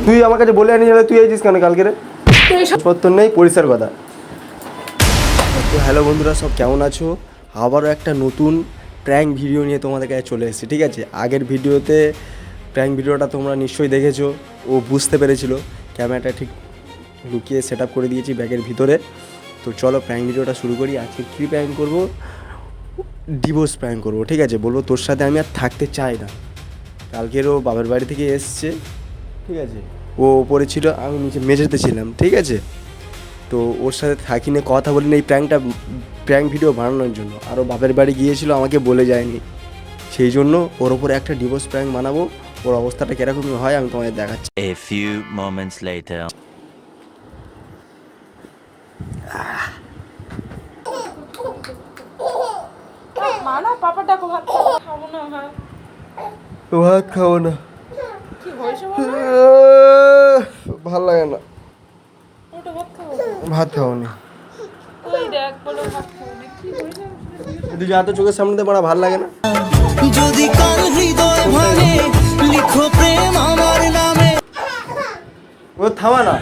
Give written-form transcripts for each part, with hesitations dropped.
তুই আমার কাছে বলে আনি তুই আইছিস কেন কালকে রে? সত্তর নেই পরিষ্কার কথা। তো হ্যালো বন্ধুরা, সব কেমন আছো? আবারও একটা নতুন প্র্যাঙ্ক ভিডিও নিয়ে তোমাদের কাছে চলে এসেছি, ঠিক আছে? আগের ভিডিওতে প্র্যাঙ্ক ভিডিওটা তোমরা নিশ্চয়ই দেখেছো, ও বুঝতে পেরেছিল। ক্যামেরাটা ঠিক লুকিয়ে সেট আপ করে দিয়েছি ব্যাগের ভিতরে। তো চলো প্র্যাঙ্ক ভিডিওটা শুরু করি। আজকে কী প্র্যাঙ্ক করবো? ডিভোর্স প্র্যাঙ্ক করবো, ঠিক আছে? বলবো তোর সাথে আমি আর থাকতে চাই না। কালকের ও বাবার বাড়ি থেকে এসছে, ঠিক আছে? ও ওপরে ছিল, আমি নিচে মেঝেতে ছিলাম, ঠিক আছে? তো ওর সাথে থাকি না, কথা বলি না, এই প্র্যাঙ্ক ভিডিও বানানোর জন্য। আরও বাপের বাড়ি গিয়েছিল, আমাকে বলে যায়নি। সেই জন্য ওর ওপরে একটা ডিভোর্স প্র্যাঙ্ক বানাবো। ওর অবস্থাটা কীরকম হয় আমি তোমাদের দেখাচ্ছি। A few moments later. মানা পাপা ডাকো, ভাত খাবো না। ভাত খাবো না, কি হয়েছে? ভাল লাগে না। ওটা ভাত খাবো। ভাত খাবো না। ওই দেখ বলে ভাত খাবো না, কি হয়েছে? তুই যা তো চোখের সামনে দিয়ে ভাল লাগে না। যদি কাল হৃদয় ভাঙে লিখো প্রেম আমার নামে। ও থামা না,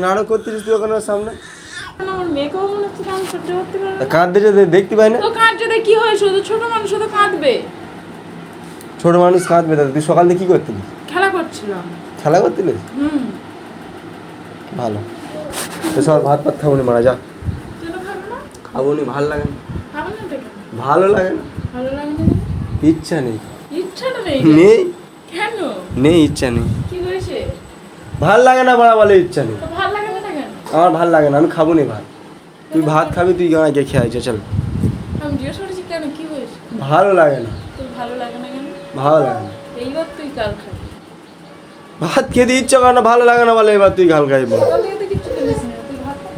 নাটক করতেছিস তুই ওখানে সামনে। আমার মেয়েকেও মনে হচ্ছে আমি সহ্য করতে পারবো না। কাঁদতে যে দেখতে পাই না। তো কাঁদতে কি হয়? শুধু ছোট মানুষ তো কাঁদবে। ছোট মানুষ কাঁদবে দাদা। তুই সকাল থেকে কি করতিলিস? খেলা করছিলাম। খেলা করতিলিস? ভালো। তো সব ভাত খাবো নি, মারা যা। কেন খাবো না? খাবো নি, ভাল লাগে না। খাবো না দেখে। ভালো লাগে না, ভালো লাগে না। ইচ্ছা নেই। ইচ্ছাটা নেই? নেই, কেন? নেই, ইচ্ছা নেই। কি হয়েছে? ভাল লাগে না, বলা বলে ইচ্ছা নেই। তো ভালো লাগে না কেন? আমার ভাল লাগে না, আমি খাবো নি ভাত। তুই ভাত খাবি, তুই আগে খেয়ে আইছে, চল। আমি জিজ্ঞেস করেছি কেন, কি হয়েছে? ভালো লাগে না। তোর ভালো লাগে না কেন? ভালো লাগে না। এইবার তুই কাল খাবি। ভাত খেতে ইচ্ছা করে না, ভালো লাগে না বলে এবার তুই ঘাল খাইব। কাল থেকে তো কিচ্ছু খেলিস না, তুই ভাত খা।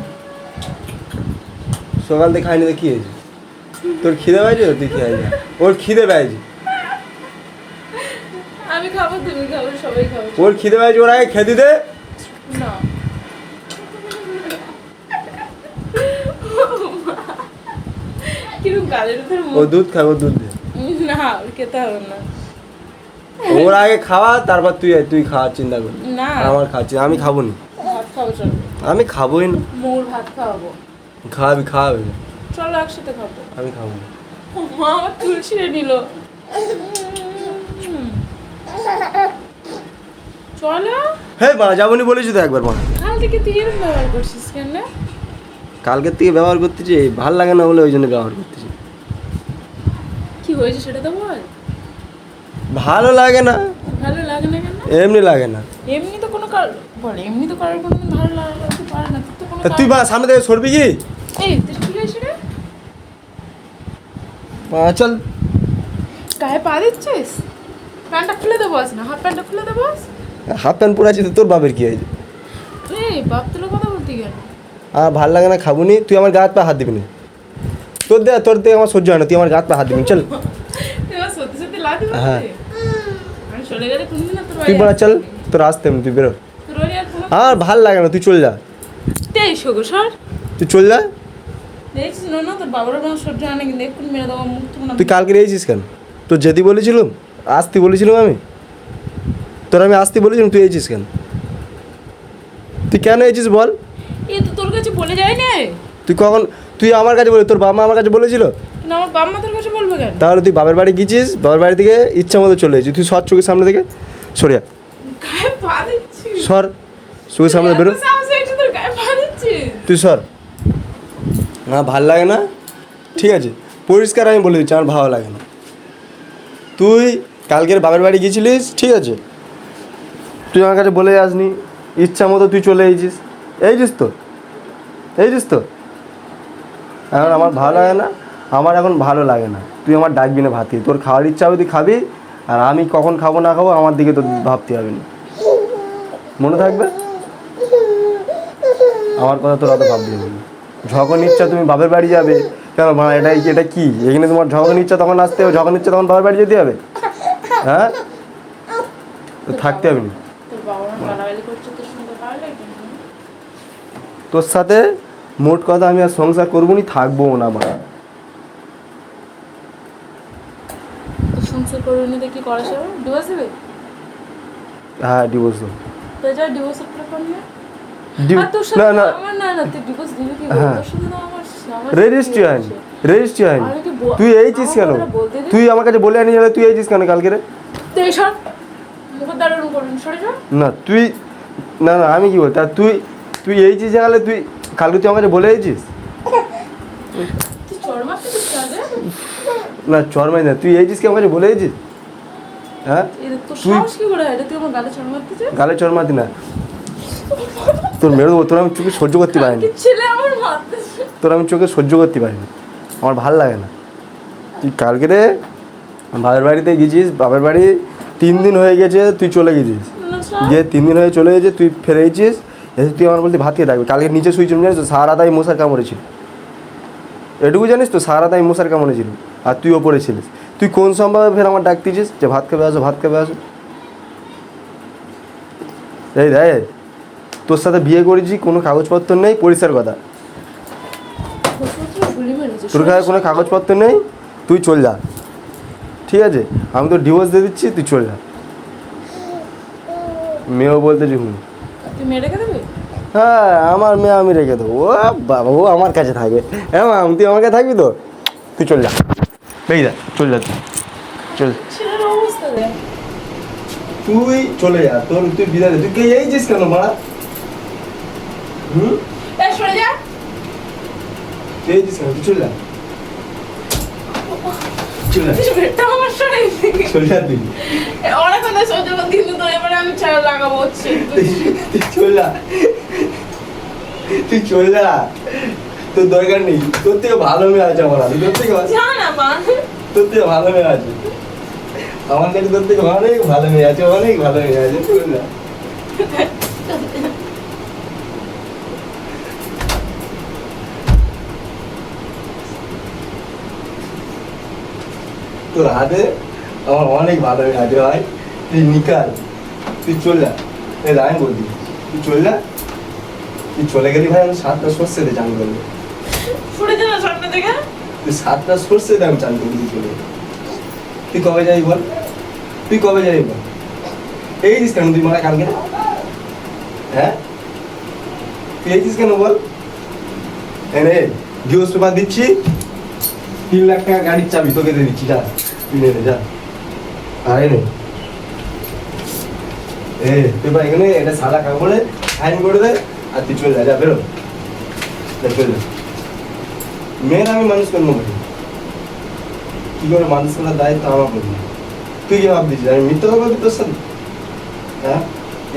সকাল থেকে খাইনি তো কি হয়েছে? তোর খিদে পাইছে, তুই খেয়ে যা। ওর খিদে পাইছে, আমি খাবো, তুমি খাবো, সবাই খাবো। ওর খিদে পাইছে, ওর আগে খেতে দে। না। কিরকম কালের উপর ও দুধ খাবে, ও দুধ দে। না, ওর খেতে হবে না। ওর আগে খাওয়া, তারপর তুই খাওয়ার চিন্তা কর। না। আমার খাচ্ছি, আমি খাবো না। ভাত খাবো, চলো। আমি খাবোই না। মোর ভাত খাওয়াবো। খাওয়াবি। চলো একসাথে খাবো। আমি খাবো না। মা আমার চুল ছিঁড়ে নিল। চলো। হ্যাঁ মা, যাবনি বলেছি তো একবার মা। কাল থেকে তুই এরকম ব্যবহার করছিস কেন? কালকের থেকে ব্যবহার করতেছি, ভাল লাগে না বলে ওই জন্য ব্যবহার করতেছি। কি হয়েছে সেটা তো বল। ভালো লাগে না। ভালো লাগে না কেন? এমনি লাগে না। এমনি তো কোনো কারণ বল, এমনি তো কারোর কোনো ভালো লাগতে পারে না। তুই তো কোনো তা তুই মা সামনে থেকে সরবি কি? এই তুই কি হয়েছে রে? মা চল। গায়ে পা দিচ্ছিস? প্যান্টটা খুলে দেবো, আস না, হাফ প্যান্টটা খুলে দেবো। হাফ প্যান্ট পরে আছিস, তোর বাপের কি হয়েছে? এই বাপ তুলে কথা বলতে গেল। আর ভাল লাগে না, খাবো নি। তুই আমার গাত পা হাত দিবি না। তোর দিয়ে আমার সহ্য হয় না, তুই আমার গাত পা হাত দিবি, চল। এবার সত্যি সত্যি লাথি হ্যাঁ। মারবে? আমি চলে গেলে কোনদিন না তোর তুই বাড়ি বলা চল, আসবি। তোর আসতে এমনি, তুই বেরো। তোর বাড়ি আর কোনো আর ভাল লাগে না, তুই চল যা। তেই শোগো সর। তুই চল যা। দেখছিস না তোর বাবার আমার সহ্য হয় না, কিন্তু এক্ষুনি মেরে দেবো, মুখ থেকে না। তুই কালকে রয়েছিস কেন? তোর যেতে বলেছিলাম, আসতে বলেছিলাম আমি। তোর আমি আসতে বলেছিলাম, তুই এসেছিস কেন? তুই কেন এসেছিস বল? এ তো তোর কাছে বলে যায় না। তুই আমার কাছে বলে, তোর বাবা মা আমার কাছে বলেছিল? না, আমার বাবা মা তোর কাছে বলবে কেন? তাহলে তুই বাবার বাড়ি গিয়েছিস, বাবার বাড়ি থেকে ইচ্ছা মতো চলে এসেছিস। তুই সর চোখের সামনে থেকে, সরিয়া গায়ে পা দিচ্ছিস? সর, চোখের সামনে বেরো। এত সাহস একটু তোর গায়ে পা দিচ্ছিস? তুই সর। না ভাল লাগে না, ঠিক আছে? পরিষ্কার আমি বলে দিচ্ছি, আমার ভালো লাগে না। তুই কালকের বাবার বাড়ি গিয়েছিলিস, ঠিক আছে? তুই আমার কাছে বলে যাসনি, ইচ্ছা মতো তুই চলে এসেছিস। এইছিস তো এখন আমার ভালো লাগে না, আমার এখন ভালো লাগে না। তুই আমার ডাকবি না ভাত খেয়ে। তোর খাওয়ার ইচ্ছা হবে তুই খাবি, আর আমি কখন খাবো না খাবো আমার দিকে তোর ভাবতে হবে না, মনে থাকবে? আমার কথা তোর অত ভাবতে হবে না। যখন ইচ্ছা তুমি বাপের বাড়ি যাবে। কেন মা, এটা কি? এখানে তোমার যখন ইচ্ছা তখন আসতে হবে, যখন ইচ্ছা তখন বাপের বাড়ি যেতে হবে? হ্যাঁ, তো থাকতে হবে না। তোর বাবা মা গালাগালি করছে, তোর শুনতে ভালো লাগে না? তোর সাথে মোট কথা আমি আর সংসার করবো নি, থাকবো না। মা সংসার করে নিতে কি করা যাবে? ডিভোর্স দেবে? হ্যাঁ ডিভোর্স দেবো। তো যা ডিভোর্সের প্রেফার নিয়ে আর তোর না সাথে না আমার না তুই ডিভোর্স দিবি কি হ্যাঁ। তোর সাথে না আমার রেজিস্ট্রি হয়নি, রেজিস্ট্রি হয়নি। আমি কি তুই এইছিস কেন? তুই আমার কাছে বলে আনি তুই এইছিস কেন কালকে রে? তুই সর মুখের দাঁড়ানো করুন সরে যা। না তুই না না আমি কি বলতে আর তুই এইছিস জায়গালে তুই কালকে তুই আমার কাছে বলে এইছিস? তুই চড় মারতে দিস কাজে না চরমাই না, তুই এইছিস কি আমার কাছে বলে এইছিস? হ্যাঁ তোর সাহস কি করে হয় এটা তুই আমার গালে চড় মারতে চাস? গালে চর মাতি না, তোর মেরে দেবো। তোর আমি চোখে সহ্য করতে পারিনি, কি ছেলে আমার মারতেছে তোর আমি চোখে সহ্য করতে পারিনি, আমার ভাল লাগে না। তুই কালকে রে বাবার বাড়িতে গেছিস, বাবার বাড়ি 3 দিন হয়ে গেছে তুই চলে গেছিস, না সর গিয়ে 3 দিন হয়ে চলে গেছে তুই ফিরে এসেছিস, এসে তুই আমার বলতে ভাত খেয়ে থাকবি। কালকে নিচে শুয়েছিলাম জানিস তো, সারা দাই মশার কামড়েছিল, এটুকু জানিস তো, সারা দাই মশার কামড়েছিল আর তুই ওপরে ছিলিস। তুই কোন সম্ভবে ফের আমার ডাক দিয়েছিস যে ভাত খাবে আসো, ভাত খাবে আসো? এই দেখ তোর সাথে বিয়ে করেছি, কোনো কাগজপত্র নেই, পরিষ্কার কথা। গুলি মেরেছে তোর কাছে কোনো কাগজপত্র নেই, তুই চল যা, ঠিক আছে? আমি তো ডিভোর্স দিয়ে দিচ্ছি, তুই চল যা। মেয়েও বলতেছি হুম। তুই মেয়ে রেখে দেবে? হ্যাঁ আমার মেয়ে আমি রেখে দেবো। ও বাবা ও আমার কাছে থাকবে। হ্যাঁ মা তুই আমার কাছে থাকবি তো? তুই চল যা, এই যা চল যা, তুই চল। ছেলের অবস্থা দেখ তুই চলে যা, তুই বিদায় দে। তুই কে এইছিস কেন মারা? হুম এই সরে যা তুই এইছিস কেন? তুই চল যা, চল যা, তুই বেটা আমার সরে চল যা তুই, অনেক কথা সহ্য করতে কিন্তু তো এবারে আমি ছাড়া লাগাবো হচ্ছে তুই চল যা, তুই চল যা। তোর দরকার নেই, তোর থেকে ভালো মেয়ে আছে আমার হাতে, তোর থেকে যা না মা তোর থেকে ভালো মেয়ে আছে আমার কাছে, তোর থেকে অনেক ভালো মেয়ে আছে, অনেক ভালো মেয়ে আছে। চল যা। তোর হাতে আমার অনেক ভালো মেয়ে আছে ভাই, তুই নিকাল, তুই চল যা। এই আমি বলছি তুই চল যা, তুই চলে গেলি ভাই আমি 7টা সর্ষে দিয়ে চান করবো। সরে যা না সামনে থেকে তুই 7টা সর্ষে দিয়ে আমি চান করবো, তুই চলে যা। তুই কবে যাবি বল, তুই কবে যাবি বল? এই দিস কেন তুই মারা কালকে? হ্যাঁ তুই এইছিস কেন বল? এনে ডিভোর্স পেপার দিচ্ছি, 3 লাখ টাকা গাড়ির চাবি তোকে দিয়ে দিচ্ছি, যা তুই নে যা। আর এনে পেপার এখানে এটা সাদা কাগজে সাইন করে দে আর তুই চলে যা, যা বেরো, যা চলে যা। মেয়ের আমি মানুষ করবো বলি, কি করে মানুষ করার দায়িত্ব আমার করবি। তুই কি ভাবছিস আমি মিথ্যা কথা বলছি তোর সাথে? হ্যাঁ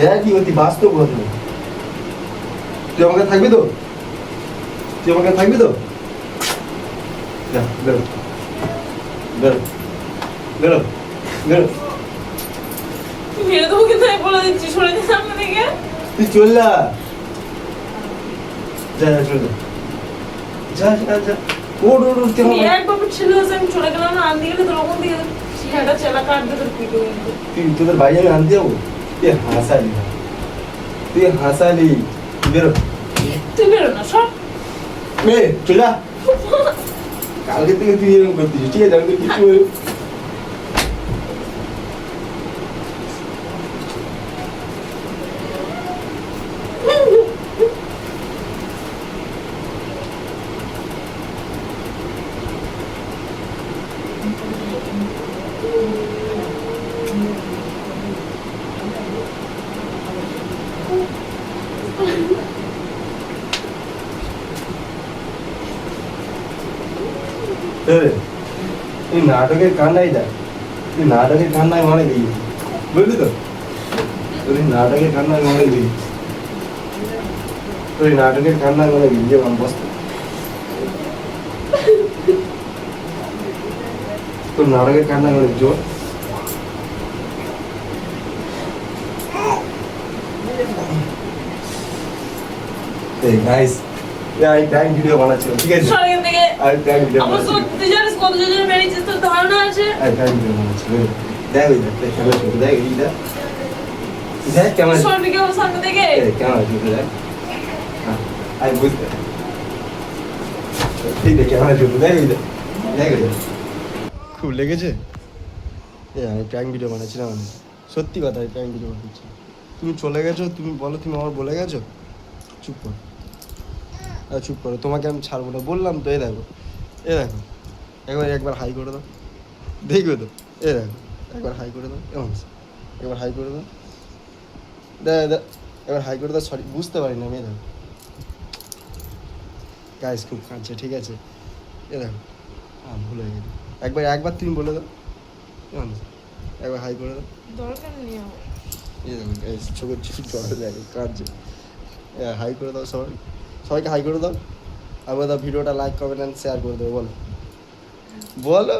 এরা কি অতি বাস্তব ঘটনা। তুই আমাকে থাকবি তো? তুই আমাকে থাকবি তো? যা বেরো, বেরো, বেরো, বেরো। মেরে দেবো কিন্তু আমি বলে দিচ্ছি সরে যা সামনে থেকে তুই চল যা, যা যা চল যা, যা যা যা। ওর ওর ওর তুই এক বাপের ছেলে আছে আমি চলে গেলাম না আনতে গেলে তোর ওখান থেকে ছেলেটা চেলা কাটবে তোর পিঠে কিন্তু তুই তোদের ভাই আমি আনতে যাবো? তুই হাসালি না, তুই হাসালি। বেরো, তুই বেরো না সব মেয়ে চল যা। কালকে থেকে তুই এরকম করতিস, ঠিক আছে? আমি তো কিছু তুই নাটকের কান্নাই দেখ, তুই নাটকের কান্নায় অনেক দিই, বুঝলি তো? তুই নাটকের কান্নায় অনেক দিই, তুই নাটকের কান্নায় অনেক দিই, যে বসতে তোর নাটকের কান্নায় অনেক জোর। এই গাইস আমি প্র্যাঙ্ক ভিডিও বানাচ্ছিলাম, ঠিক আছে? সরে এখান থেকে আমি প্র্যাঙ্ক ভিডিও আমার বানাচ্ছিলাম, তুই জানিস কত জনের বেরিয়েছিস তোর ধারণা আছে আমি প্র্যাঙ্ক ভিডিও বানাচ্ছিলাম। দেখ ওই দেখ কেমন ছিল, দেখ এইটা দেখ কেমন সরবি কি আমার সামনে থেকে কেমন ছিল, দেখ আমি বুঝতে ঠিক আছে কেমন ছিল, দেখ ওই দেখ, দেখ ওই দেখ। খুব লেগেছে? আমি প্র্যাঙ্ক ভিডিও বানাচ্ছি না মানে সত্যি কথা, আমি প্র্যাঙ্ক ভিডিও বানাচ্ছি। তুমি চলে গেছো, তুমি বলো তুমি আমার বলে গেছো, চুপ করো, চুপ করো, তোমাকে আমি ছাড়বো না বললাম তো। দেখো একবার হাই করে দাও, দেখবে তো, দেখো একবার হাই করে দাও, একবার হাই করে দাও, এবার হাই করে দাও। সরি, বুঝতে পারি না আমি। দেখো গাইস খুব কাঁদছে, ঠিক আছে? দেখো ভুল হয়ে গেছে। একবার তুমি বলে দাও, একবার হাই করে দাও। দরকার নেই আমার। দেখো গাইস চোখের জল দেখো, কাঁদছে। হাই করে দাও সবাইকে হাই করে দাও। আর দাও ভিডিওটা লাইক কমেন্ট অ্যান্ড শেয়ার করে দেবো। বলো বলো।